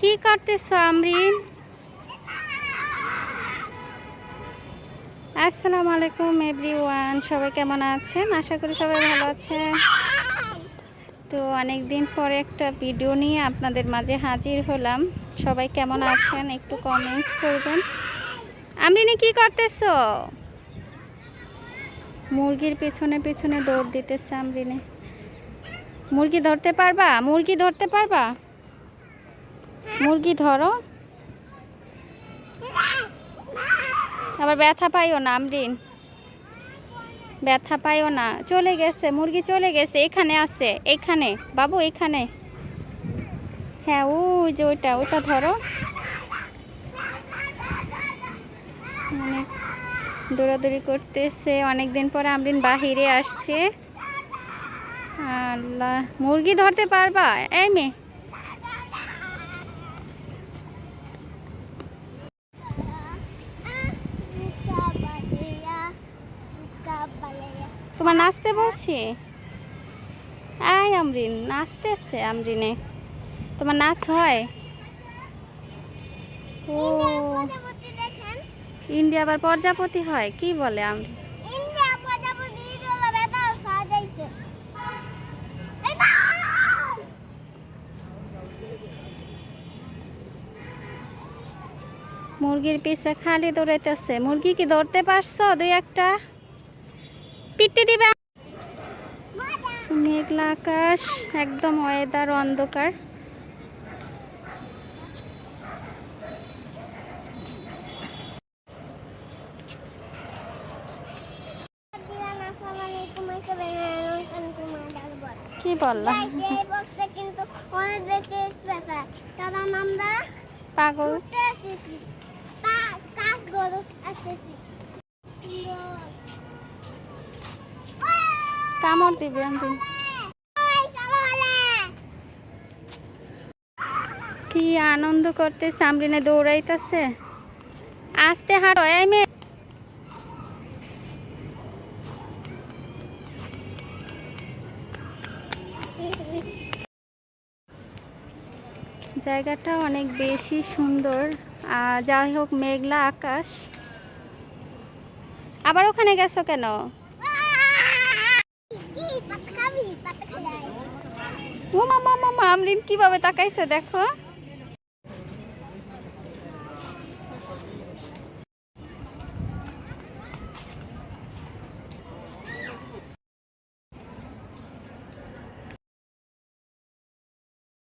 কি করতেছো আমরিন? আসসালামু আলাইকুম এভরিওয়ান, সবাই কেমন আছেন? আশা করি সবাই ভালো আছেন। তো অনেক দিন পরে একটা ভিডিও নিয়ে আপনাদের মাঝে হাজির হলাম। সবাই কেমন আছেন একটু কমেন্ট করবেন। আমরিনে কি করতেছো? মুরগির পেছনে পেছনে দৌড় দিতেছে আমরিনে। মুরগি ধরতে পারবা? মুরগি ধরতে পারবা? মুরগি ধরো, আবার ব্যথা পাইও না আমরিন, ব্যথা পাইও না। চলে গেছে মুরগি, চলে গেছে। এখানে আছে, এখানে বাবু, এখানে। হ্যাঁ ওই যে ওইটা, ওটা ধরো। অনেক দৌড়াদৌড়ি করতেছে, অনেকদিন পরে আমরিন বাহিরে আসছে। আল্লাহ, মুরগি ধরতে পারবা? এই মেয়ে, তোমার নাচতে বলছি। আয় আমরিন, নাচতে আসছে আমরিনে। তোমার নাচ হয়? ও, ইন্ডিয়া আবার প্রজাপতি হয়? কি বলে আমরিন? মুরগির পিছে খালি দৌড়াইতেছে। মুরগি কি ধরতে পারছো দুই একটা? পিটি দিবে। মেঘলা আকাশ, একদম ওয়েদার অন্ধকার। কি বললাম? পাগল কামড় দিবে। কি আনন্দ করতে সামরিনে দৌড়াইতেছে। আস্তে হাঁটো এই মেয়ে। জায়গাটা অনেক বেশি সুন্দর। যাই হোক, মেঘলা আকাশ। আবার ওখানে গেছো কেন? ও মামা, মামা আমরিন কিভাবে তাকাইছে দেখো।